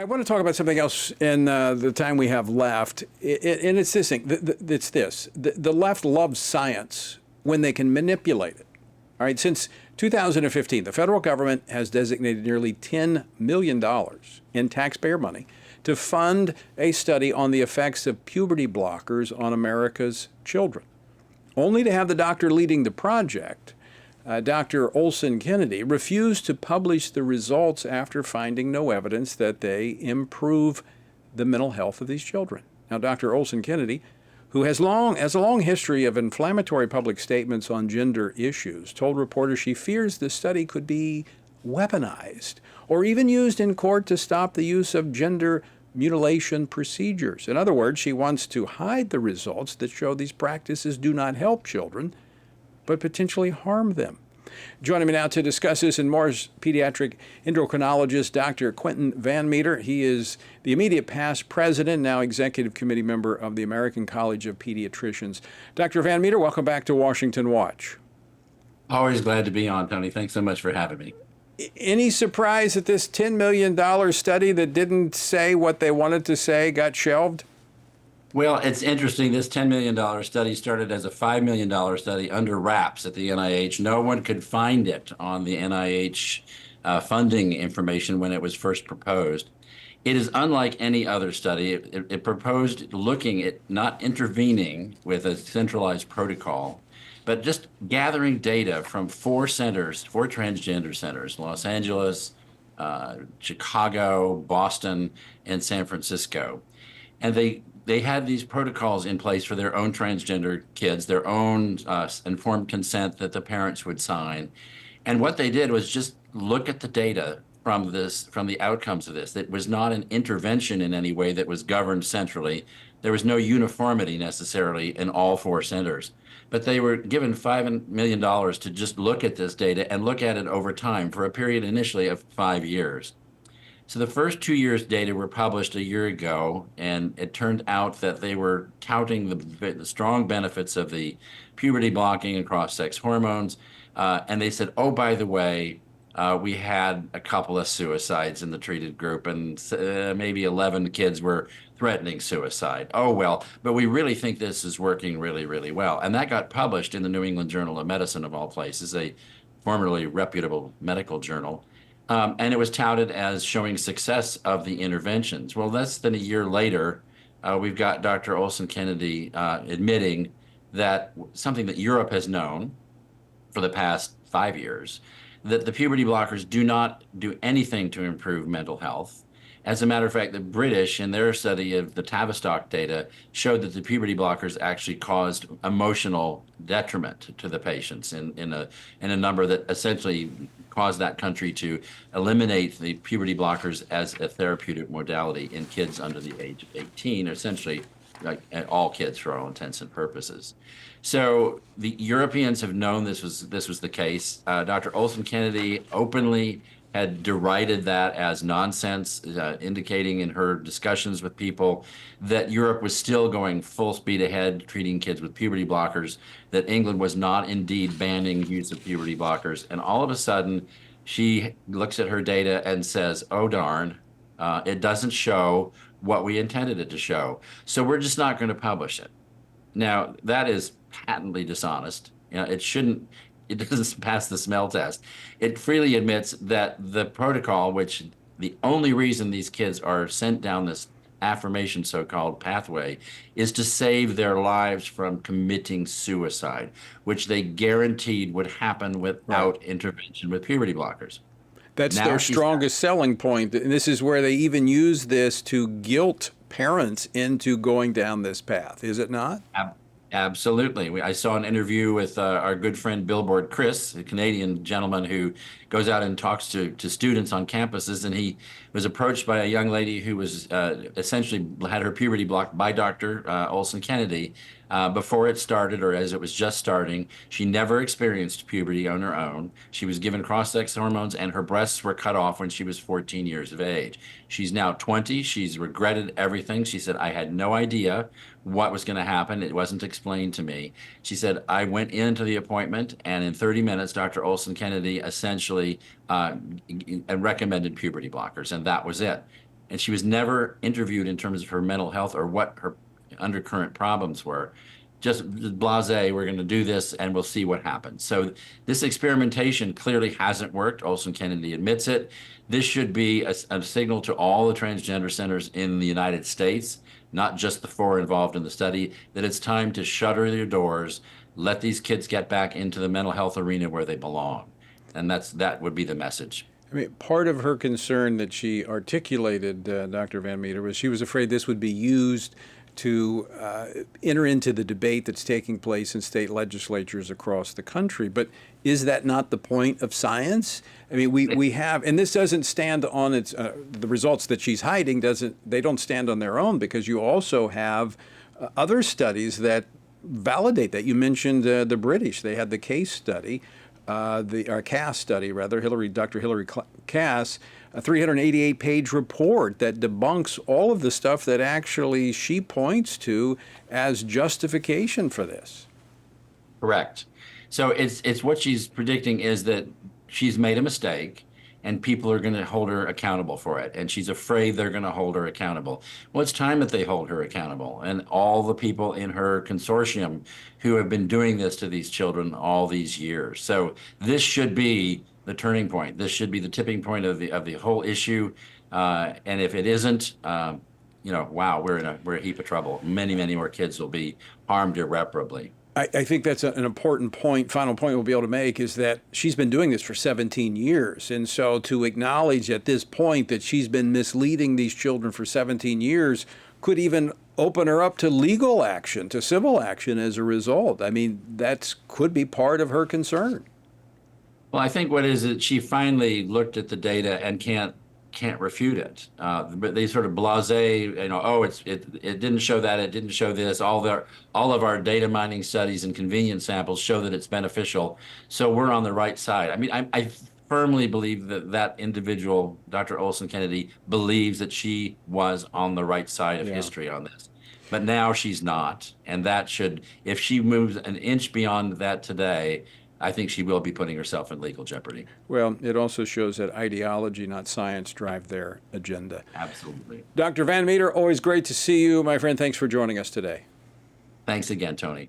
I want to talk about something else in the time we have left, and it's this thing. It's this. The left loves science when they can manipulate it. All right, since 2015, the federal government has designated nearly $10 million in taxpayer money to fund a study on the effects of puberty blockers on America's children, only to have the doctor leading the project, Dr. Olson Kennedy, refused to publish the results after finding no evidence that they improve the mental health of these children. Now, Dr. Olson Kennedy, who has a long history of inflammatory public statements on gender issues, told reporters she fears the study could be weaponized or even used in court to stop the use of gender mutilation procedures. In other words, she wants to hide the results that show these practices do not help children, but potentially harm them. Joining me now to discuss this and more is pediatric endocrinologist Dr. Quentin Van Meter. He is the immediate past president, now executive committee member of the American College of Pediatricians. Dr. Van Meter, welcome back to Washington Watch. Always glad to be on, Tony. Thanks so much for having me. Any surprise that this $10 million study that didn't say what they wanted to say got shelved? Well, it's interesting. This $10 million study started as a $5 million study under wraps at the NIH. No one could find it on the NIH funding information when it was first proposed. It is unlike any other study. It proposed looking at not intervening with a centralized protocol, but just gathering data from four transgender centers, Los Angeles, Chicago, Boston, and San Francisco. And they had these protocols in place for their own transgender kids, their own informed consent that the parents would sign. And what they did was just look at the data from the outcomes of this. It was not an intervention in any way that was governed centrally. There was no uniformity necessarily in all four centers. But they were given $5 million to just look at this data and look at it over time for a period initially of 5 years. So the first 2 years' data were published a year ago, and it turned out that they were touting the strong benefits of the puberty blocking and cross-sex hormones. And they said, oh, by the way, we had a couple of suicides in the treated group, and maybe 11 kids were threatening suicide. Oh, well, but we really think this is working really, really well. And that got published in the New England Journal of Medicine, of all places, a formerly reputable medical journal. And it was touted as showing success of the interventions. Well, less than a year later, we've got Dr. Olson Kennedy admitting that something that Europe has known for the past 5 years, that the puberty blockers do not do anything to improve mental health. As a matter of fact, the British, in their study of the Tavistock data, showed that the puberty blockers actually caused emotional detriment to the patients in a number that essentially caused that country to eliminate the puberty blockers as a therapeutic modality in kids under the age of 18, essentially like all kids for all intents and purposes. So the Europeans have known this was the case. Dr. Olson Kennedy openly had derided that as nonsense, indicating in her discussions with people that Europe was still going full speed ahead treating kids with puberty blockers, that England was not indeed banning use of puberty blockers. And all of a sudden, she looks at her data and says, oh, darn, it doesn't show what we intended it to show. So we're just not going to publish it. Now, that is patently dishonest. It doesn't pass the smell test. It freely admits that the protocol, which the only reason these kids are sent down this affirmation so-called pathway, is to save their lives from committing suicide, which they guaranteed would happen without intervention with puberty blockers. That's their strongest selling point. And this is where they even use this to guilt parents into going down this path, is it not? Absolutely. I saw an interview with our good friend Billboard Chris, a Canadian gentleman who goes out and talks to students on campuses, and he was approached by a young lady who was essentially had her puberty blocked by Dr. Olson Kennedy before it started or as it was just starting. She never experienced puberty on her own. She was given cross-sex hormones, and her breasts were cut off when she was 14 years of age. She's now 20. She's regretted everything. She said, I had no idea what was going to happen. It wasn't explained to me. She said, I went into the appointment, and in 30 minutes, Dr. Olson Kennedy essentially recommended puberty blockers, and that was it. and she was never interviewed in terms of her mental health or what her undercurrent problems were. Just blasé, we're going to do this and we'll see what happens. So this experimentation clearly hasn't worked. Olson Kennedy admits it. This should be a signal to all the transgender centers in the United States, not just the 4 involved in the study, that it's time to shutter their doors, let these kids get back into the mental health arena where they belong. And that would be the message. I mean, part of her concern that she articulated, Dr. Van Meter, was she was afraid this would be used to enter into the debate that's taking place in state legislatures across the country. But is that not the point of science? I mean, we have, and this doesn't stand on its, the results that she's hiding they don't stand on their own, because you also have other studies that validate that. You mentioned the British. They had the case study, the Cass study, rather, Dr. Hilary Cass, a 388-page report that debunks all of the stuff that actually she points to as justification for this. Correct. So it's what she's predicting is that she's made a mistake and people are going to hold her accountable for it. And she's afraid they're going to hold her accountable. Well, it's time that they hold her accountable. And all the people in her consortium who have been doing this to these children all these years. So this should be the turning point. This should be the tipping point of the whole issue. And if it isn't, wow, we're in a heap of trouble. Many, many more kids will be harmed irreparably. I think that's an important point, final point we'll be able to make, is that she's been doing this for 17 years. And so to acknowledge at this point that she's been misleading these children for 17 years could even open her up to legal action, to civil action as a result. I mean, that could be part of her concern. Well, I think what is it, she finally looked at the data and can't refute it. But they sort of blasé, it didn't show that, it didn't show this. All of our data mining studies and convenience samples show that it's beneficial. So we're on the right side. I mean, I firmly believe that individual, Dr. Olson Kennedy, believes that she was on the right side of history on this. But now she's not. And that should, if she moves an inch beyond that today, I think she will be putting herself in legal jeopardy. Well, it also shows that ideology, not science, drive their agenda. Absolutely. Dr. Van Meter, always great to see you. My friend, thanks for joining us today. Thanks again, Tony.